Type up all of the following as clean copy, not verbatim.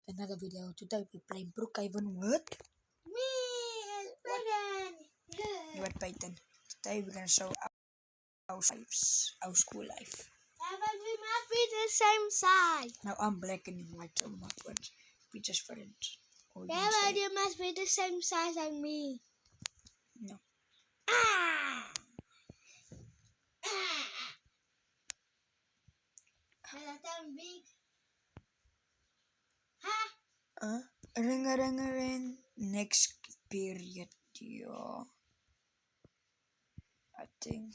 another video. Today we're playing Brookhaven with me and Peyton. With Peyton. Today we're gonna show our lives, our school life. But we must be the same size. Now I'm black and white, so my friends. We just friends. Yeah, but you must be the same size as me. No. Ah! That big. Huh? Ring. Next period, yeah. I think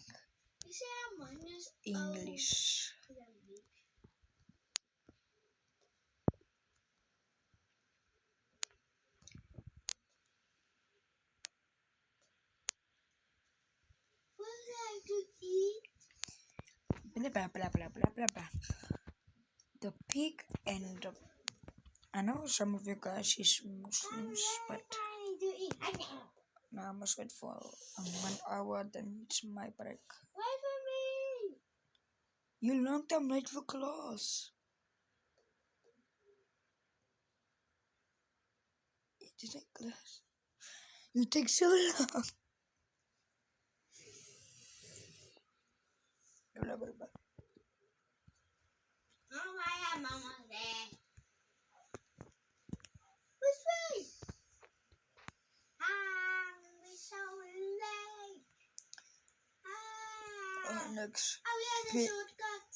English. What like to eat? Blah. The pig and the... I know some of you guys is Muslims, but now I must wait for 1 hour, then it's my break. Wait for me! You long time late for class. You didn't class. You take so long. Blah. Oh my mama there. Which way? We're so late. Next. Oh yeah, the shortcut.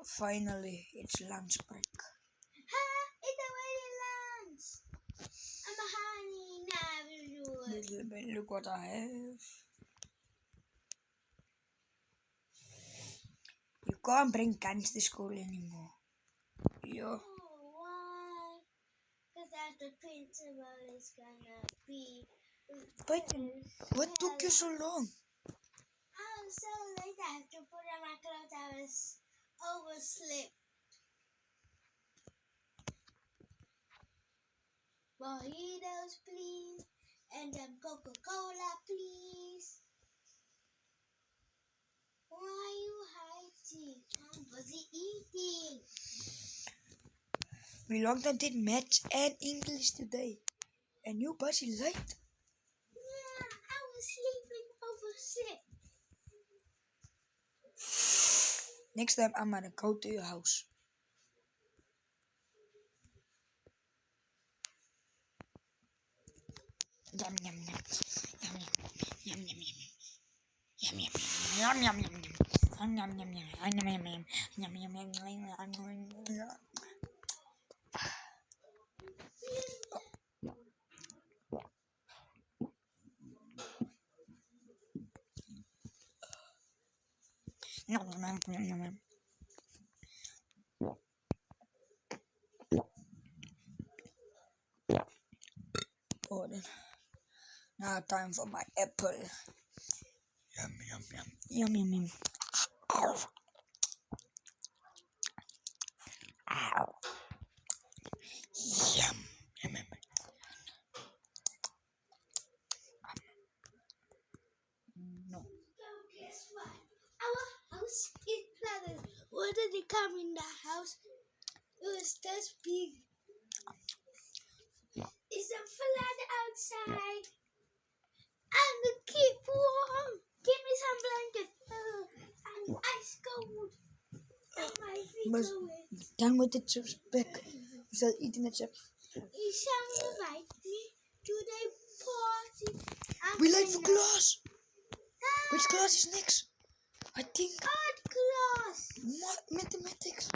Finally, it's lunch break. It's already lunch. I'm a honey now. Look what I have. You can't bring guns to school anymore. Yeah. Oh, why? Because that's the principal is gonna be. But what took you so long? I was so late. I have to put on my clothes. I was overslept. Burritos, please. And Coca-Cola, please. Why are you hiding? I'm busy eating. We long time did maths and English today. And you busy late? Yeah, I was sleeping overslept. Next time I'm gonna go to your house. Yum yum yum. Yum yum yum yum yum. Yum yum yum yum yum yum. Yum yum yum yum. Yum yum yum. Oh, then. Now time for my apple. Yum. Ow. Yum. No. So guess what? Our house is flooded. What did it come in the house? It was this big. It's a flood outside. I'm gonna keep warm. Give me some blankets. And ice cold. And my feet Maar are wet. dan moet het chips back. We zullen eten met chips. You shall invite me to the party. We late for class. Which class is next? I think Art class. mathematics.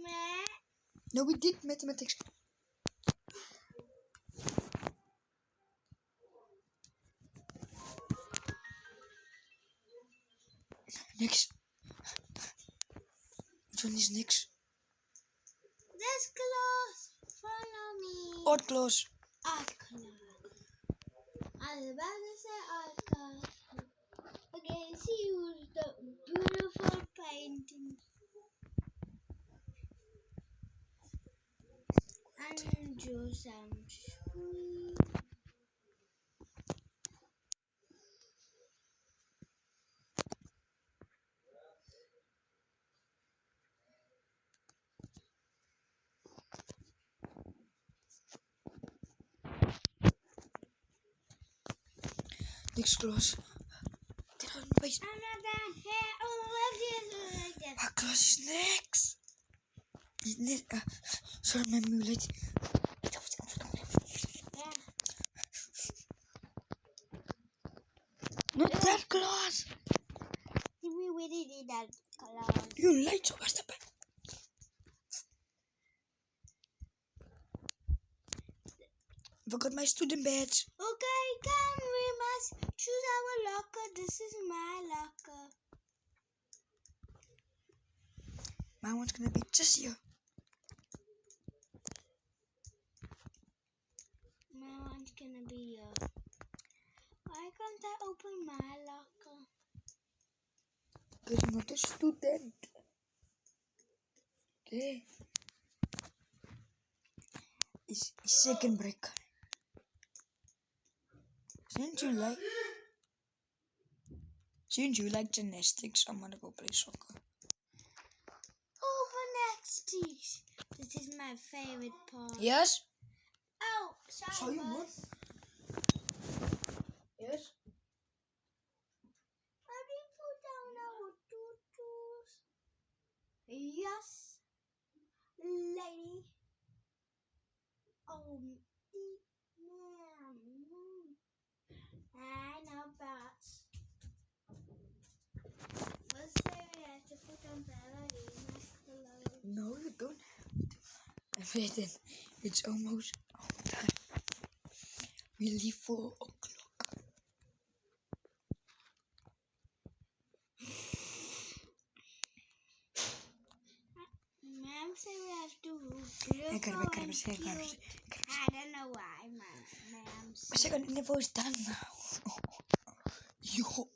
Meh. No, we did mathematics. Next. Which one is next? This class. Follow me. Art class. Art class. I was about to say art class. Okay, see who's the beautiful painting. And do some sweet. Next class. Get out of my face. I'm not down here. Oh, I love you like that. What class is next? Is net, sorry, mijn mulet. Yeah. Not that class. We really did that class. You like so much. Forgot my student badge. Okay, come. We must choose our locker. This is my locker. My one's gonna be just here. My one's gonna be why can't I open my locker? Because I'm not a student. Okay. It's second break. Since you like gymnastics, I'm gonna go play soccer. Oh, gymnastics. This is my favorite part. Yes? Oh, sorry, boss. Yes? How do you put down our tutus? Yes, lady. Oh, I know, boss. Let's say we have to put on ballerina clothes. No, you don't have to. I read it. It's almost time. We leave 4 o'clock. Mom said we have to Ik kan look er and zeggen. cute. I don't know why, Mom Maar said. ze gaan in de voice staan nou. Jo.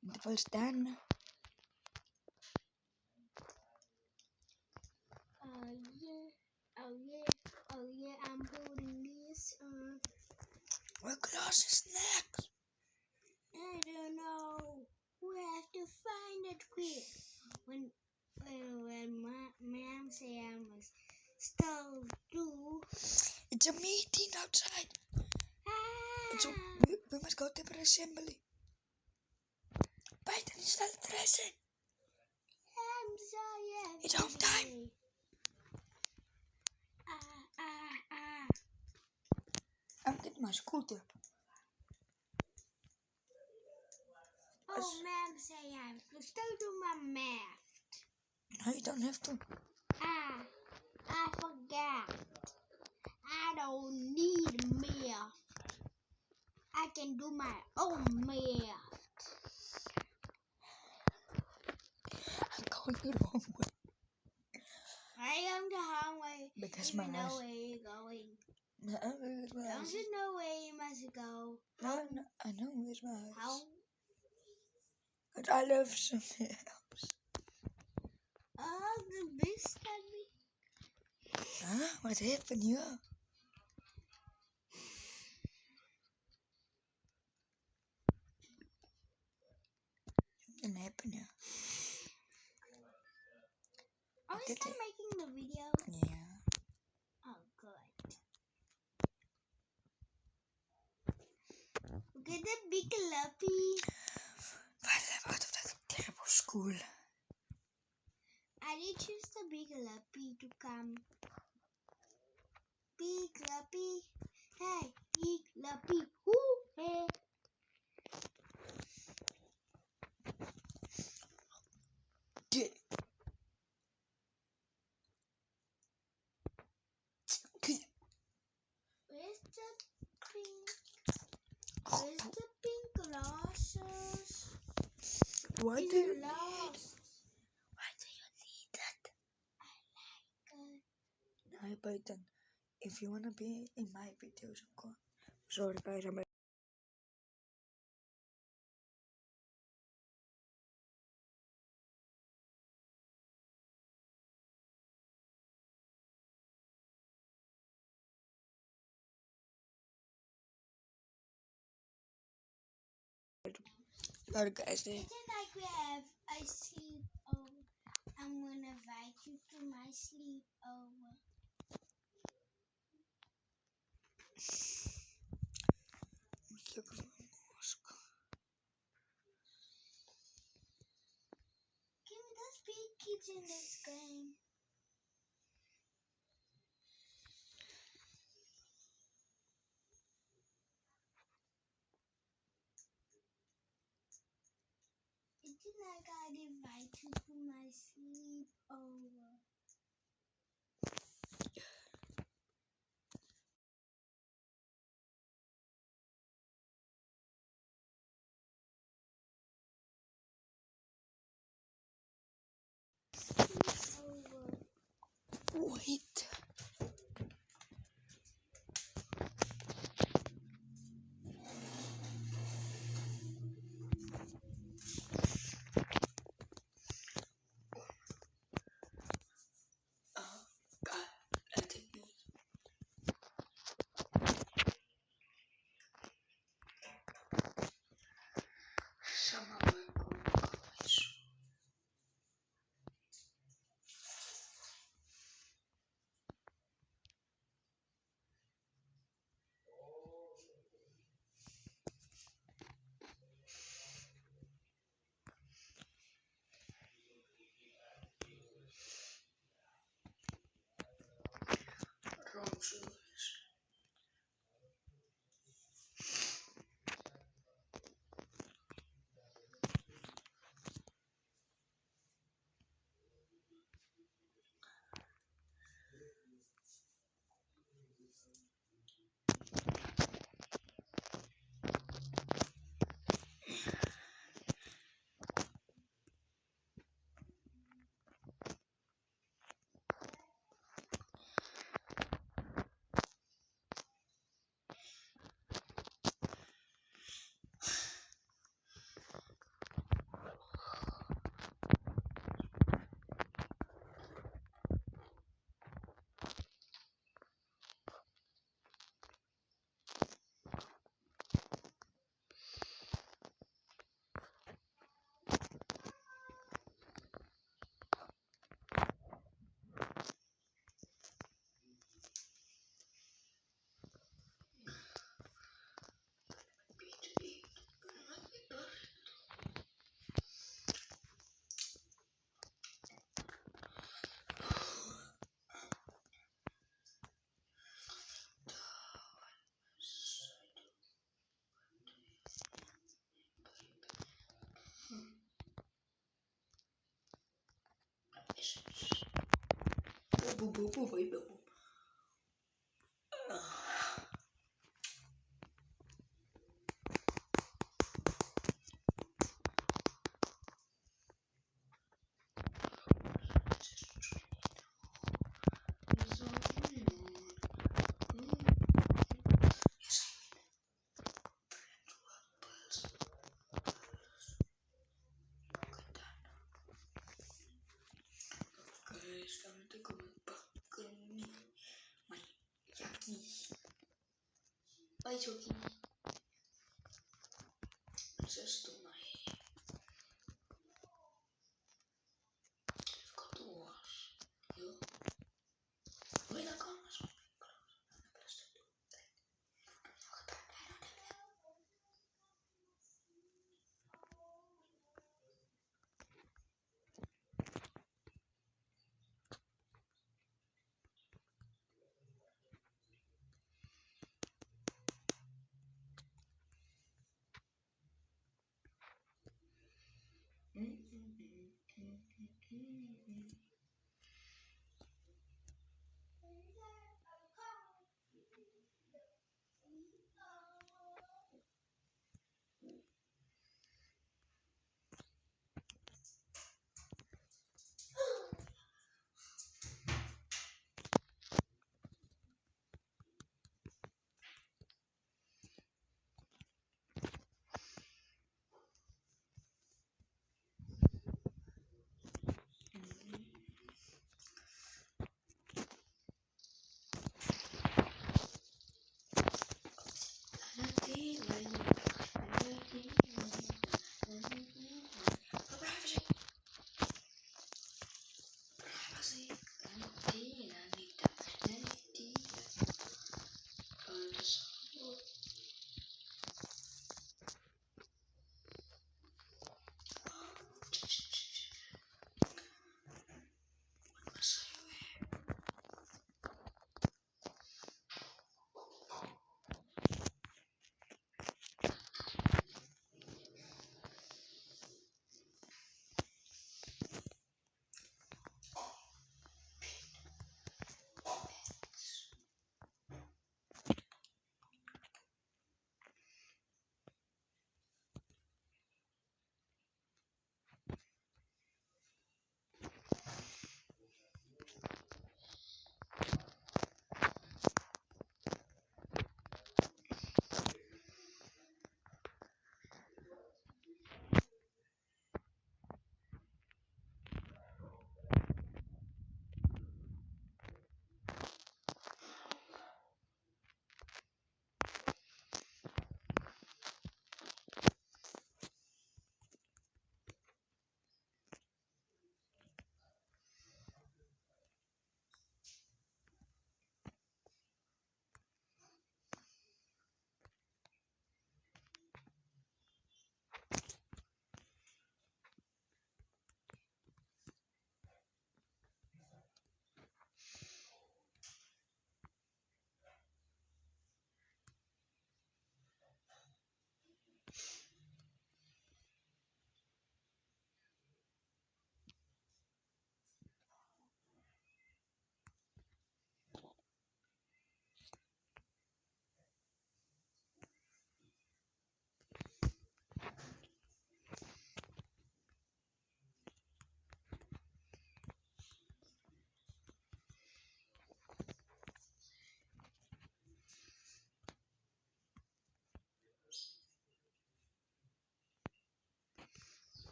In de voice staan. Oh yeah, oh yeah, oh yeah, I'm holding this. What class is next? I don't know. We have to find it quick. When Mom said I must still do. It's a meeting outside. It's a, we must go to the assembly. Python is not dressing. I'm sorry. It's home time. I'm getting my scooter. Oh, Mom say I have to still do my math. No, you don't have to. I forgot. I don't need math. I can do my own math. I'm going the wrong way. I am the wrong way. But that's Even my know house. where you're going. No, where's my Don't house? you know where you must go? No, I know where's my house. How? But I live somewhere else. Oh, the beast at me. Huh? What happened here? Something happened here. Are we Did still it? making the video? Yeah. Oh, good. Look at the big luppy. Why did I go to that terrible school? I did choose the big luppy to come. Big luppy. Hey, big luppy. Ooh, hey. Get it. Where's the pink? Where's the pink glasses? Why It's do you lost. Why do you need that? I like it. Hi Python. If you wanna be in my videos, of course. Sorry guys, I'm sorry guys. It's like we have a sleepover. I'm gonna invite you to my sleepover. Tonight I invite you to my sleepover. Sleepover. Wait. God, let it be. Assalamualaikum guys. Roses. Guys, nanti gue bakal nih main Yaki. Bye Joki. Access to my controls. Yo. Wait, I can't.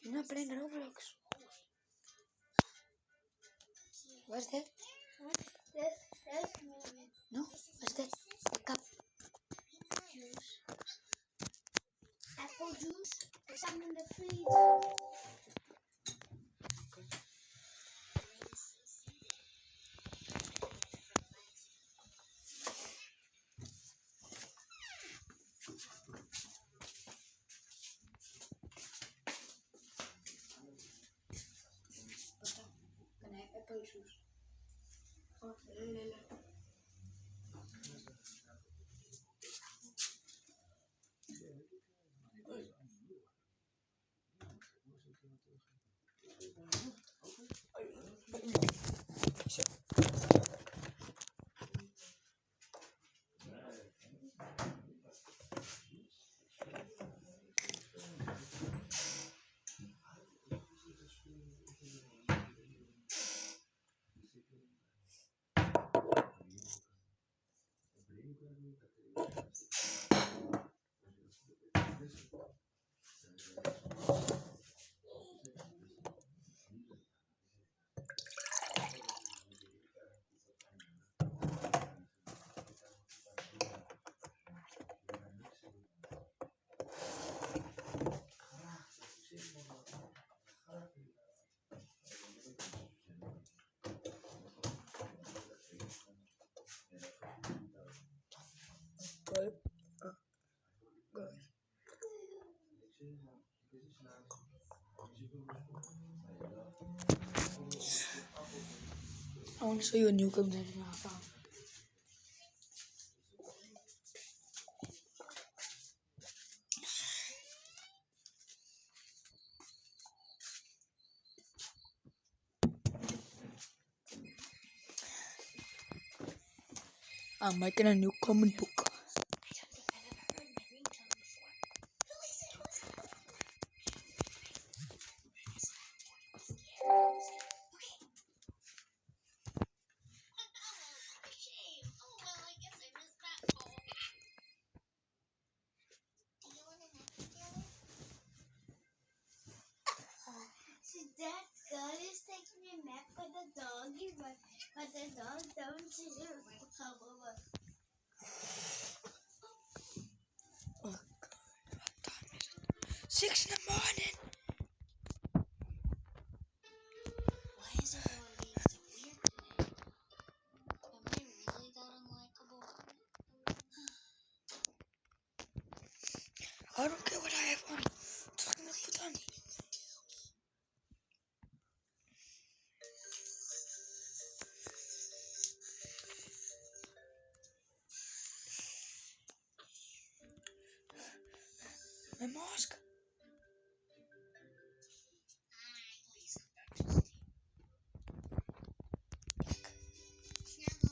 You're not playing Roblox. What's that? That's me. No, what's that? A cup. Juice. Apple juice. There's some in the freezer. Can I have apple juice? Oh, lila. Good. Good. I want to show you a new game that I found. I'm making a new comic book. That girl is taking a nap with the doggy, but the dog don't see her. Come over. Oh, God. What time is it? 6 in the morning. Why is everyone being so weird today? Am I really that unlikable? I don't care what I have on. Just gonna put on. My mask.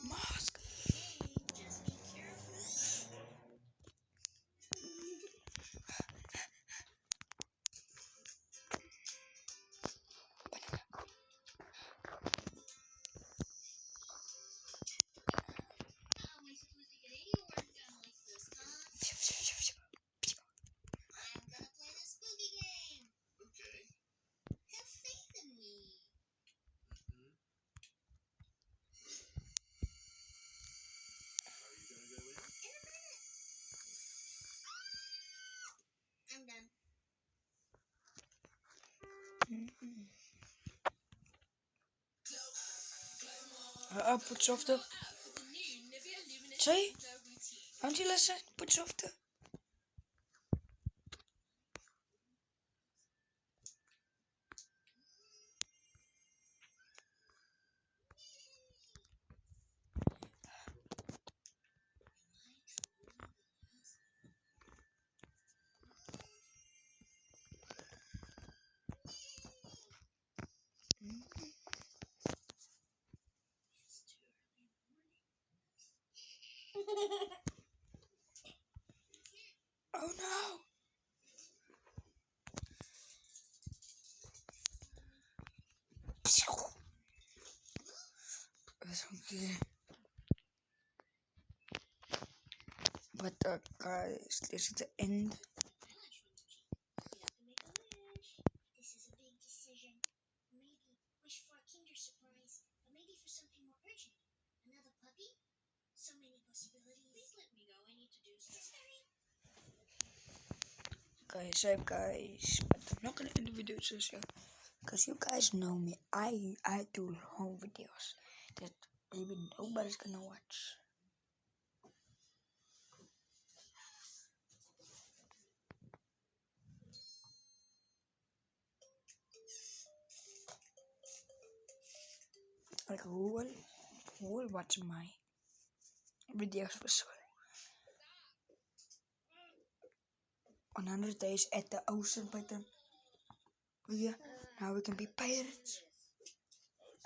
Mask. Just be careful. How am I supposed to get any work done like this, huh? I'm gonna play the spooky game. Okay. Have faith in me. Are you gonna go in? In a minute. I'm done. Put softer. See? Don't you listen? Put softer. Okay. But guys, this is the end. This is a big decision. Maybe wish for a Kinder Surprise, but maybe for something more urgent. Another puppy? So many possibilities. Please let me go. I need to do stuff. Guys, but I'm not gonna end the video just yet, because you guys know me. I do long videos that maybe nobody's gonna watch. Like who will watch my videos for sure? 100 days at the ocean button. Yeah, now we can be pirates.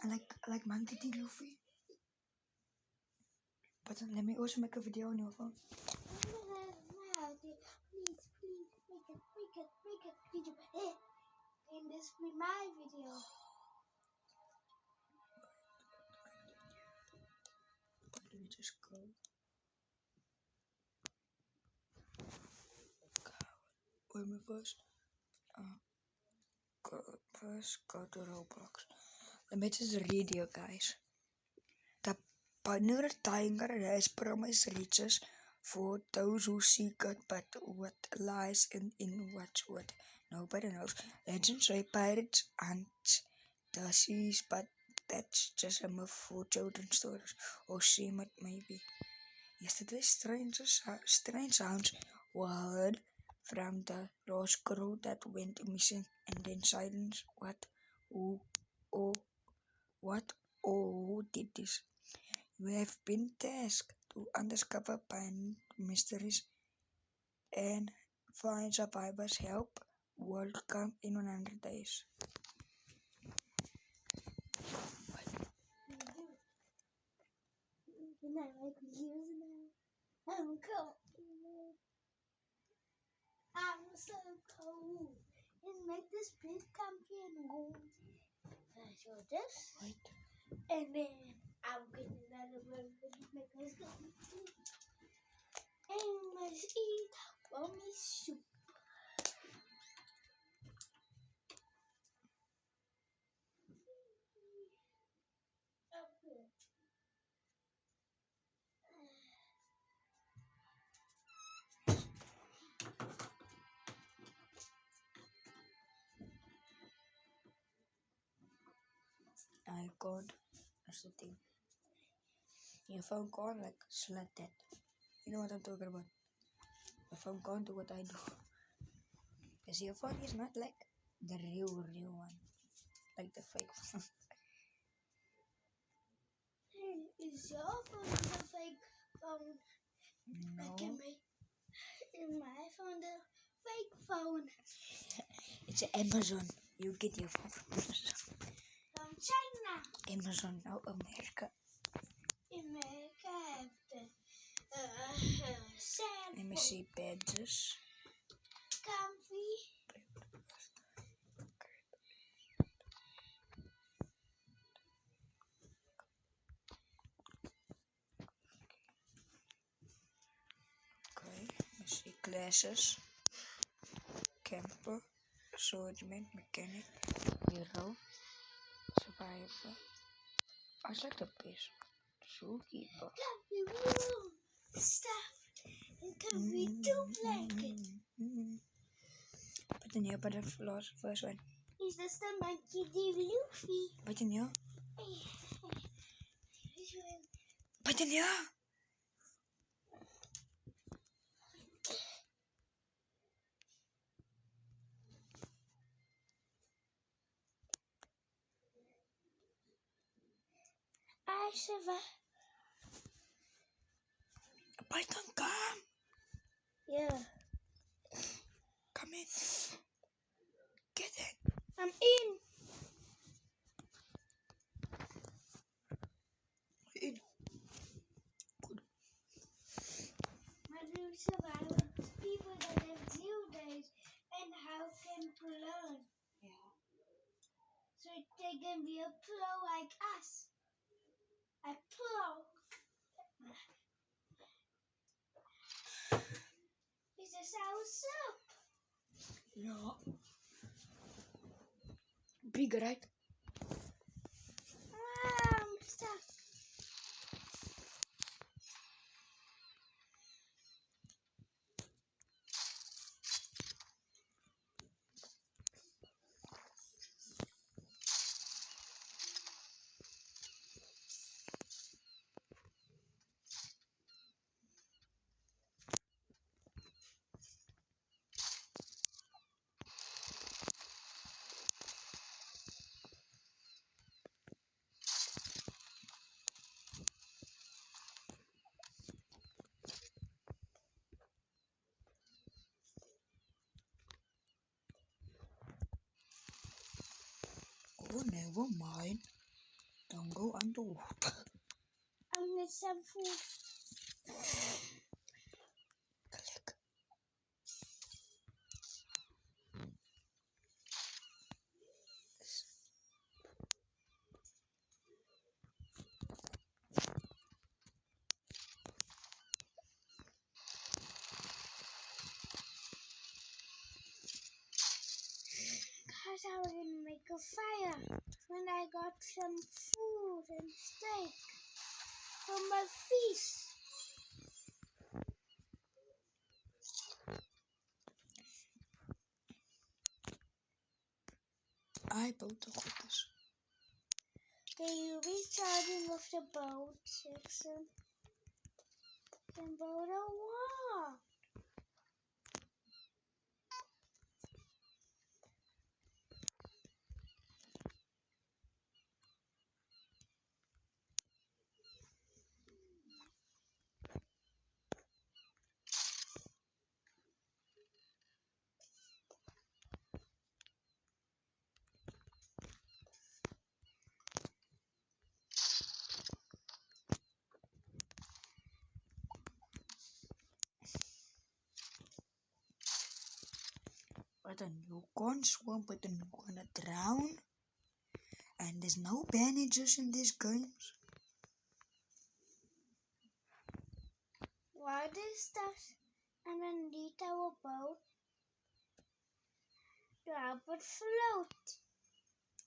I like Monkey D. Luffy. But then let me also make a video on your phone. Please, make it video. Hey, can this be my video? Let me just go. Wait me first. First go to Roblox. Let me just read you guys. The partner tiger has promised riches for those who seek it, but what lies in what's what nobody knows. Legends say pirates hunt the seas, but that's just a myth for children's stories, or seem it maybe. Yesterday, strange sounds were heard from the lost crew that went missing, and then silence. Who, oh, what, who did this? We have been tasked to uncover pine mysteries and find survivors. Help world come in 100 days. I'm so cold. And make this big champion home. So this. Wait. And then I'm getting another one make this and let's eat mommy soup. Okay. I can't. That's the thing. Your phone can't like select that. You know what I'm talking about. Your phone can't do what I do. Because your phone is not like the real one. Like the fake one. Is your phone the fake phone? No. I can make in my phone the fake phone. It's Amazon. You get your phone from Amazon. From China. Amazon, no America. America have the sad Let me phone. see badges. Comfy. Okay, let me see classes. Camper, swordsman, mechanic, hero, survivor. I like the best. Zookeeper. Comfy warm stuffed and comfy two blanket. But then you put the first one. Is this the monkey D. Luffy? But then you. But then you. I survived. Python, come. Yeah. Come in. Get it. I'm in. In. Good. How do you survive with people that have 0 days and how can you learn? Yeah. So they can be a pro like us. I up. Yeah. Big, right? I'm stuck. Oh, never mind. Don't go underwater. I need some food. Click. Guys, I was gonna make a fire when I got some food and steak from my feast. I built the goedjes. Okay, you be starting with the boat section. And build a wall. But then you can't swim, but then you're gonna drown. And there's no bandages in these games. Why this stuff underneath our boat to help it float?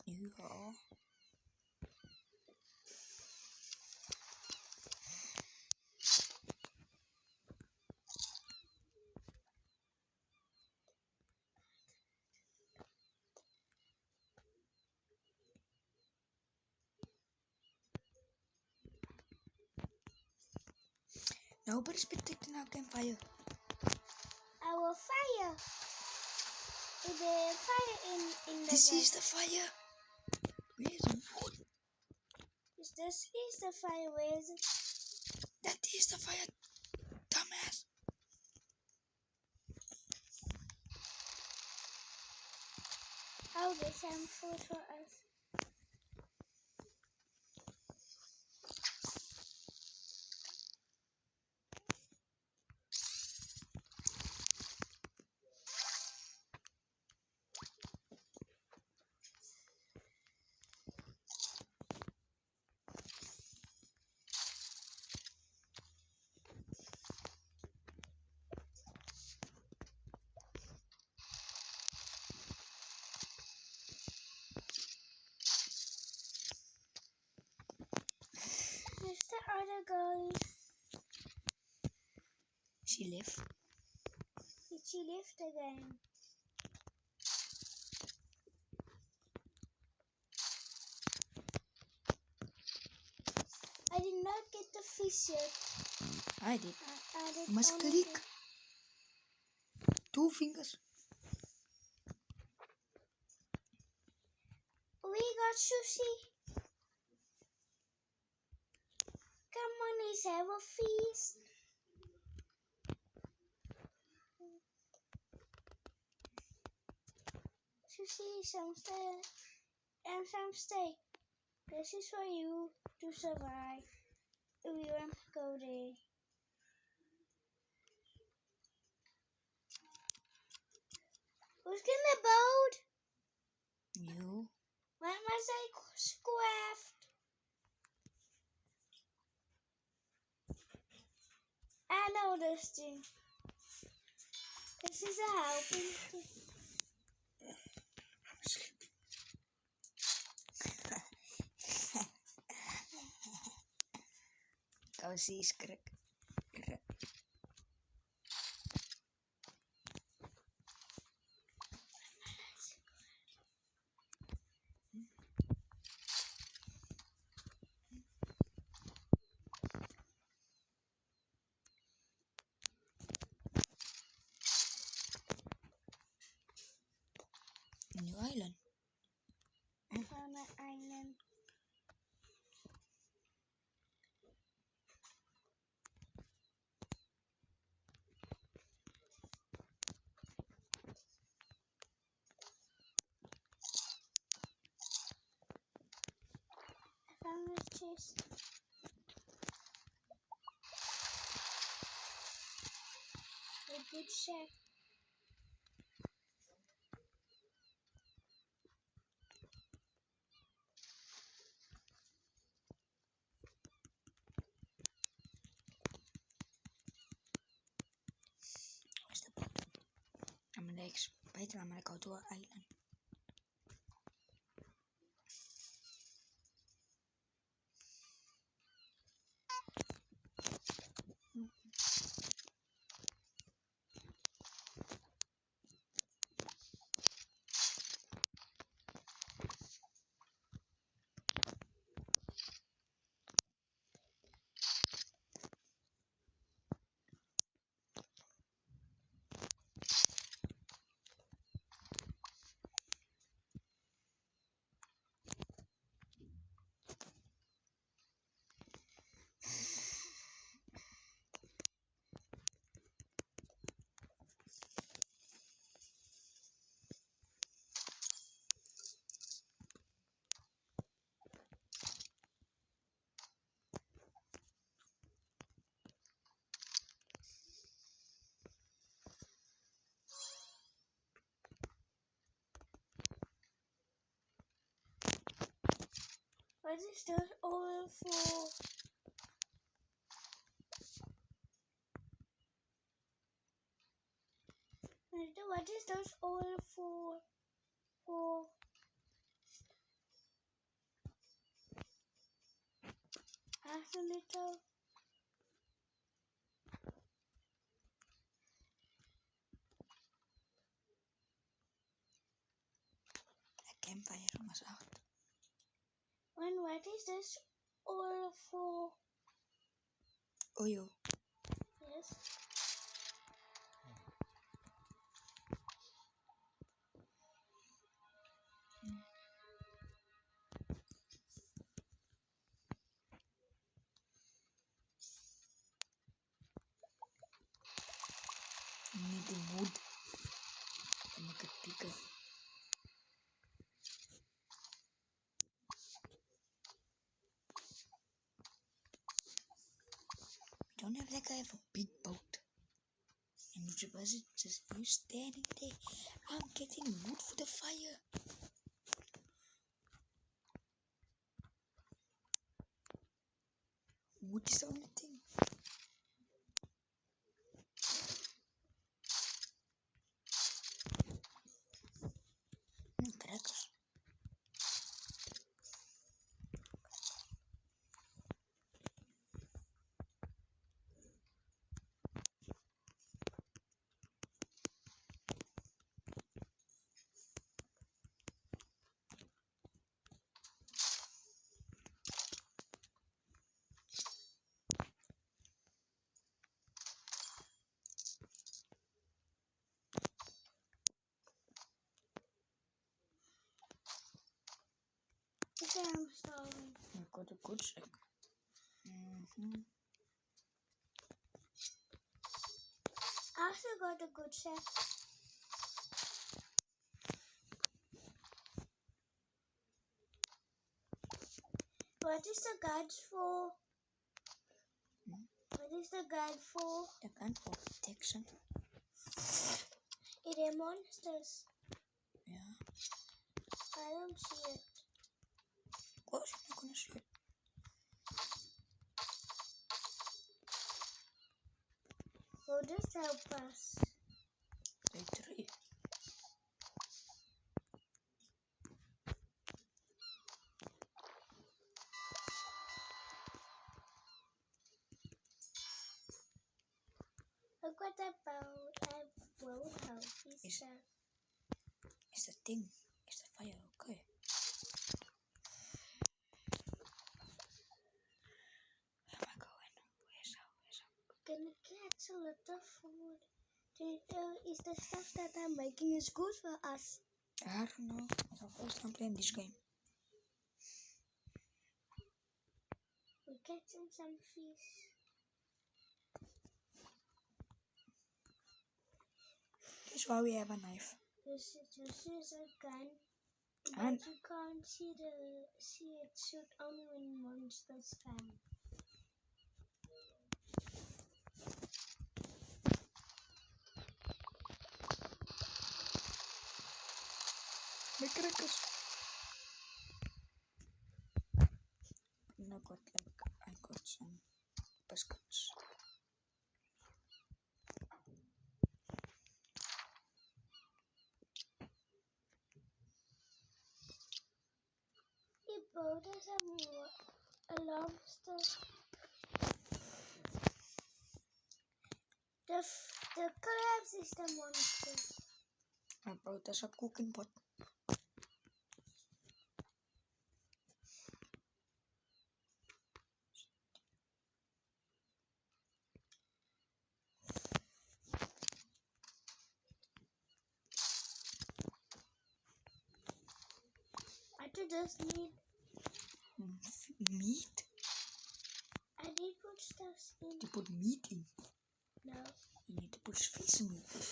Yeah. Nobody's protecting our campfire. Our fire. Is there fire in the This boat? is the fire. Where's the wood? This is the fire. Where is it? That is the fire, dumbass. Oh, there's some food for us. Where's the other girl? She left. Did she lift again? I did not get the fish yet. I did. I did You must only click. get- 2 fingers. We got sushi. Come on, let's have a feast. Sushi, some steak, and some steak. This is for you to survive if you want to go there. Who's in the boat? You. When was I squaffed? I know this thing. This is a helping thing. Kau sih skrik. New island. I found an island. I found a chest. A good shack. Where's the boat? I'm gonna expect I'm gonna go to an island. What is this all for? What is this all for? Ask a little. A campfire was out. And what is this all for? Oil. Yes. You need the wood to make it bigger. We don't have like I have a big boat. And you're supposed to just you standing there. I'm getting wood for the fire. Wood is the only thing. Crackers. Okay, I'm starving. I've got a good shack. I also got a good shack. What is the guide for? What is the guide for? The gun for protection. Are there monsters? Yeah. I don't see it. Of course you're not gonna see it. Will this help us? Look what I wrote how Is that thing? Is that fire? Okay. Where am I going? Where's out? Can catch a lot of food. Is the stuff that I'm making is good for us? I don't know. It's our first time playing this game. We're catching some fish. That's why we have a knife. This is a gun, And but you can't see it shoot only when monsters come. the crackers. And I got some biscuits. He brought us a lobster. The crabs is the monster. I brought us a cooking pot. I just need. Meat? I did put stuff in. You put meat in. No. You need to put fish meat in.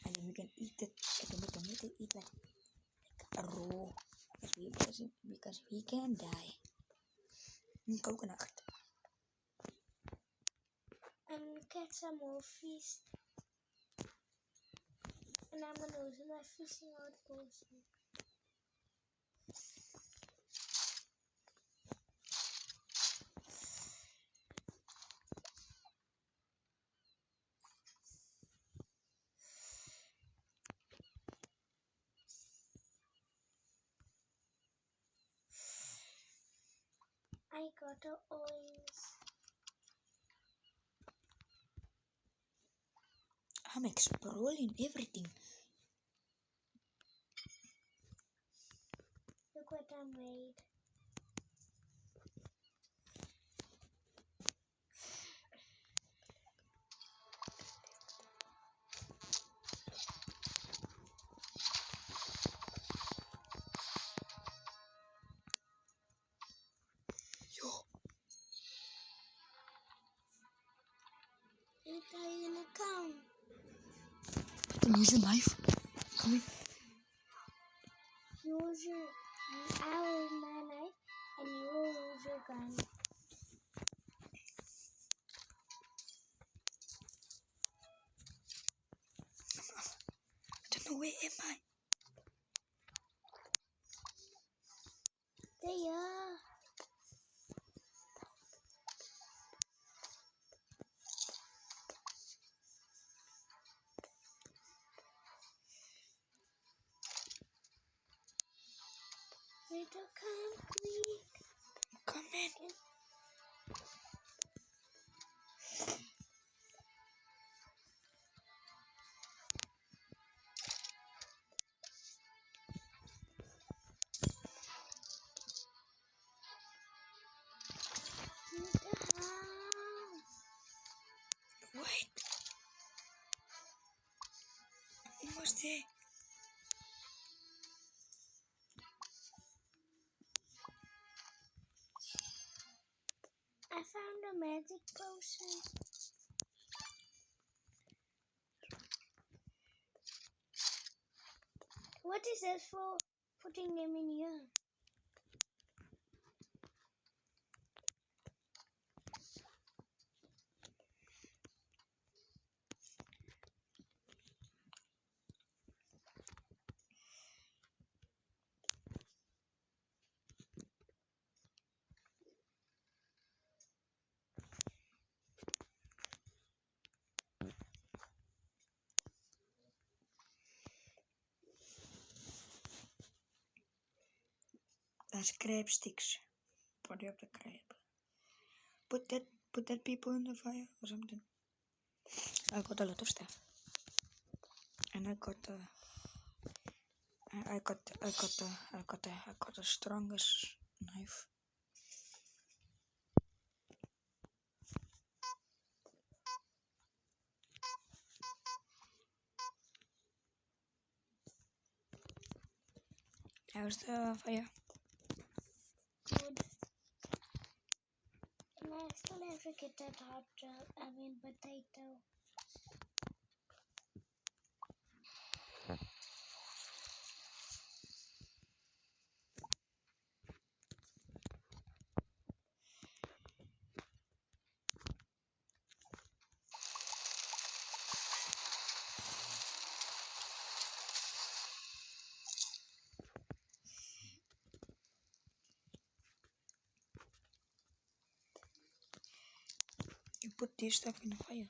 And then we can eat it. And then we can make it eat like raw. Because we can die. Coconut. And catch some more fish. And I'm gonna use my fishing rod potion. I got the oils. I'm exploring everything. Look what I made. Yo, It is in a count. I can use a knife. Come in. Use your. I'll use my knife, and you will use your gun. I don't know where am I. There you are. Little concrete. Come in. Little house. Wait. I'm almost there. I found a magic potion. What is this for? Putting them in here. That's crab sticks. Body of the crab. Put that people in the fire or something. I got a lot of stuff. And I got the strongest knife. How's the fire? Good. And I still have to get that potato. You put this stuff in the fire.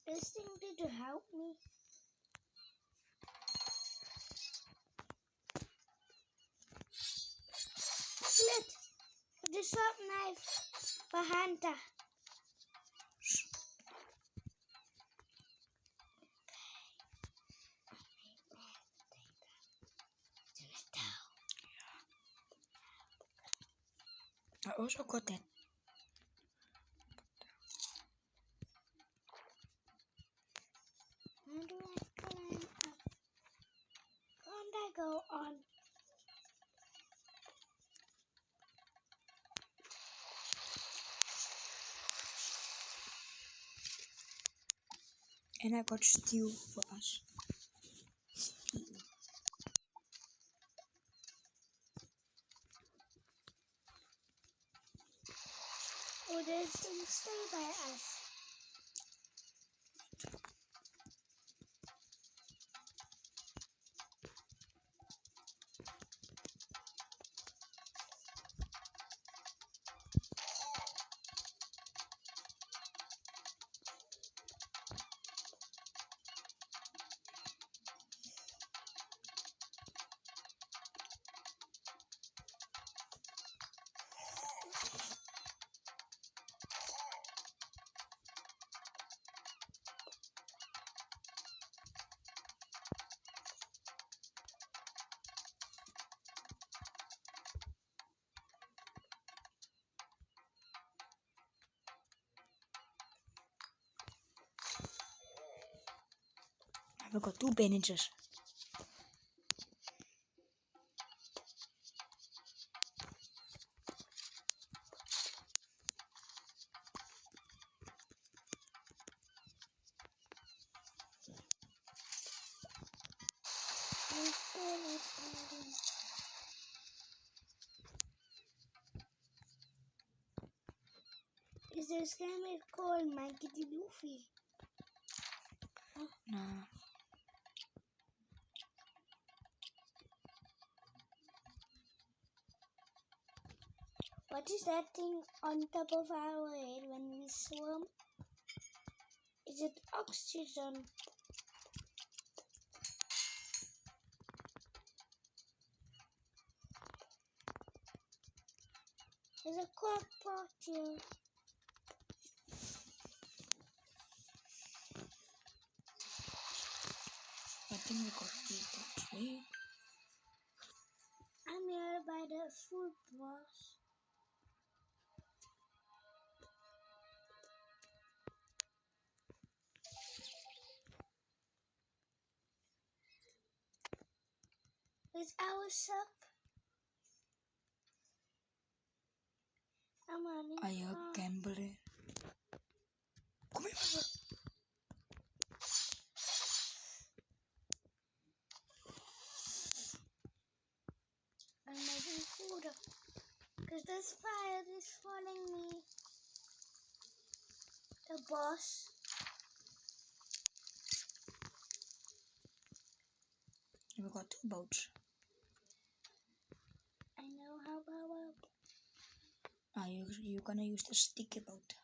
This thing did help me. Split the sharp knife behind that. I also got that. How do I climb up? Can't I go on? And I got steel for us. Oh, there's some stay by us. I've got 2 bandages. Is this game called Mighty Luffy? Nah. What is that thing on top of our head when we swim? Is it oxygen? There's a crock pot here. I think we got 2 pots. Wait. I'm here by the food boss. With our sup. I'm running. I hear gambling. Come here, brother. I'm making food. Because this fire is following me. The boss. We got 2 boats. I know how about. You're gonna use the sticky boat.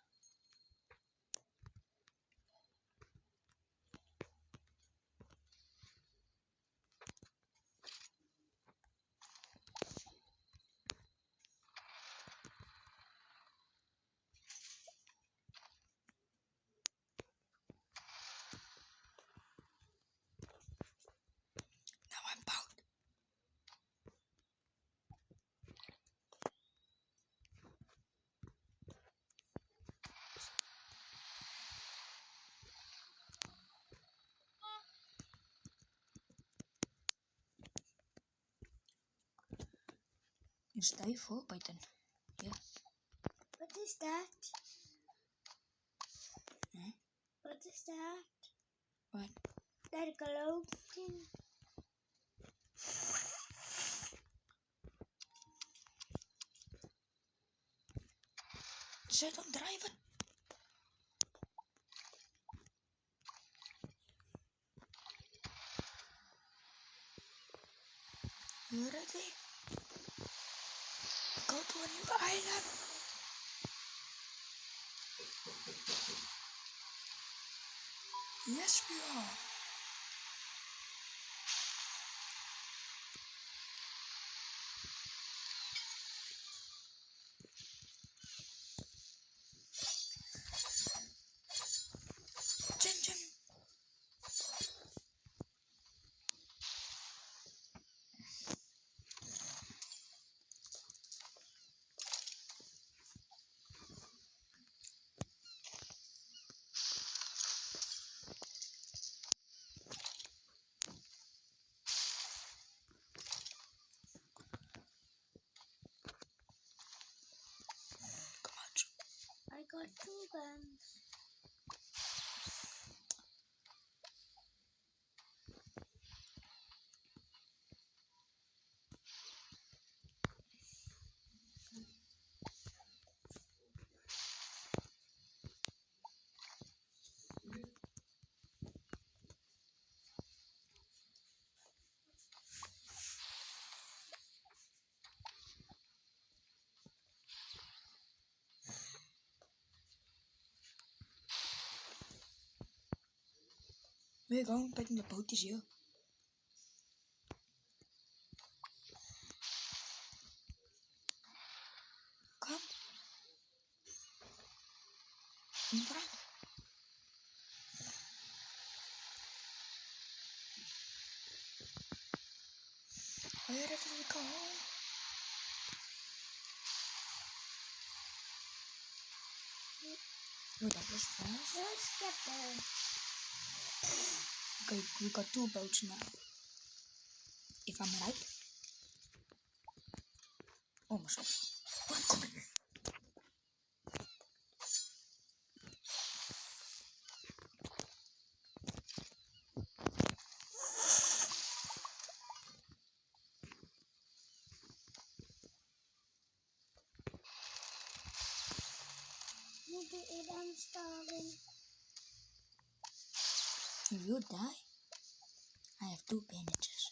En stay vol buiten. Ja. What is that? Huh? What is that? Wat? That glow thing. Sit ontdryven. Hoor dit nie? Go to a new island. Yes, we are. Jim, Jim. Come on. I got 2 guns. We're going back in the boat is here. Come. In front. Where did we go? Oh, that was fast. Let's get there. Okay, we got 2 boats now. If I'm right. Oh, my God. Come on. Maybe I'm starving. If you die, I have 2 bandages.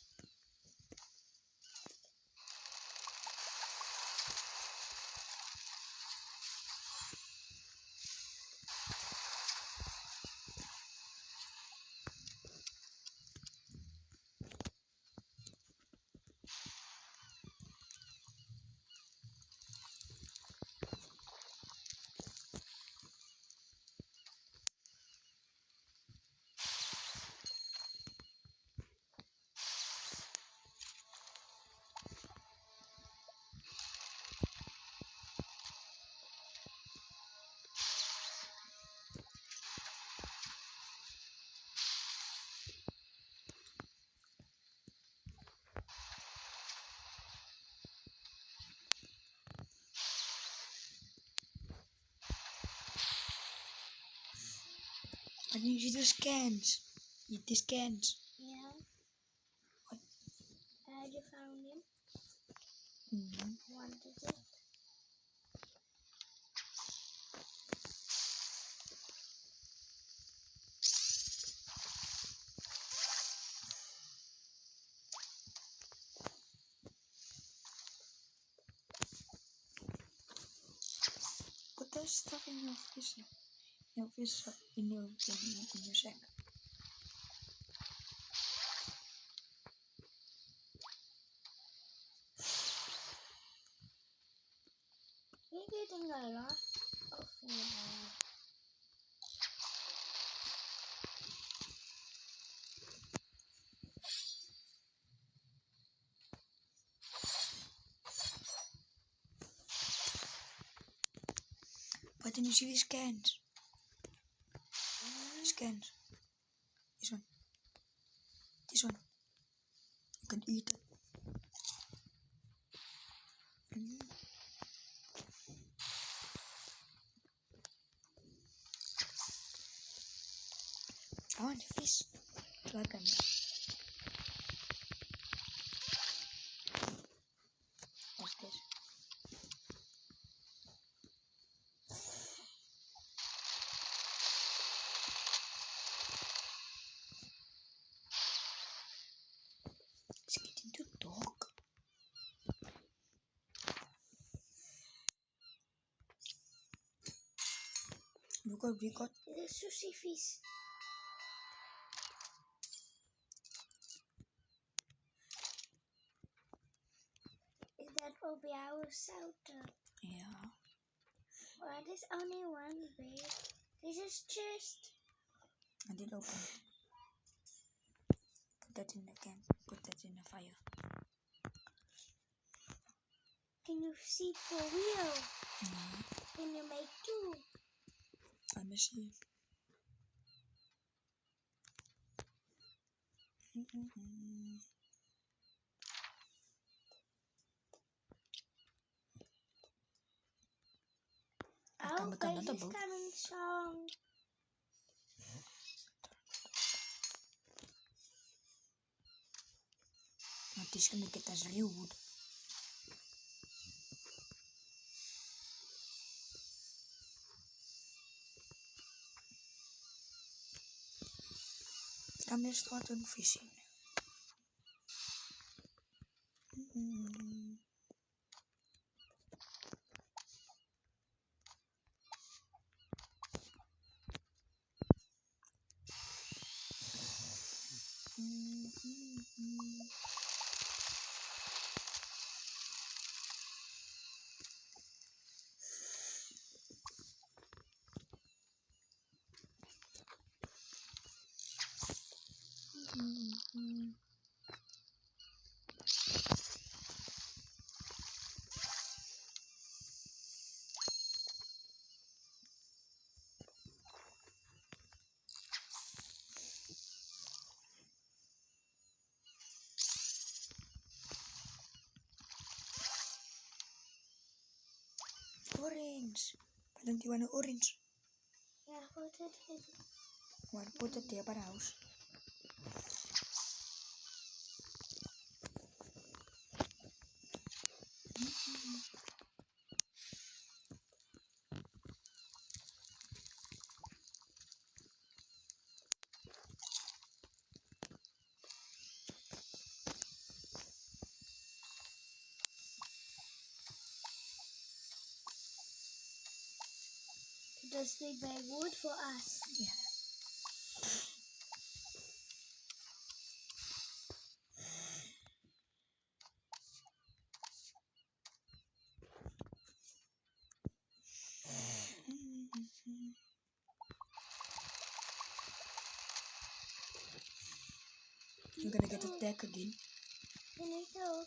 I need you to scans. Eat the scans. Yeah. What? Had you found him? Mm-hmm. What is it? Put that stuff in your fish. In your sack. We're getting a lot of food. But then you see the scans. Scans. This one. This one. You can eat it. I want a fish. Lekker. What's this? It's getting too dark. Look what we got. The sushi fish. That will be our shelter. Yeah. Well, there's only one bed. This is chest. I did open it. Put that in the camp. Put that in the fire. Can you see for real? Yeah. Can you make two? Let me see. Oh, make guys, another it's boat. coming strong. Maar het is gonna get as real wood. Gaan we starten fishing. Orange. Why don't you want an orange? Yeah, put it in. Well, put it there by the house. Does they buy wood for us? Yeah. You're gonna get attacked again. Can you talk?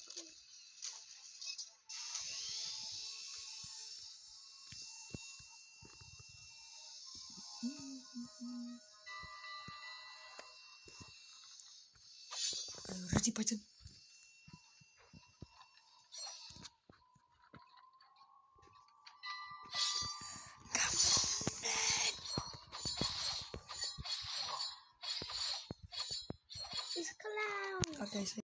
Ready button. It's clown. Okay, so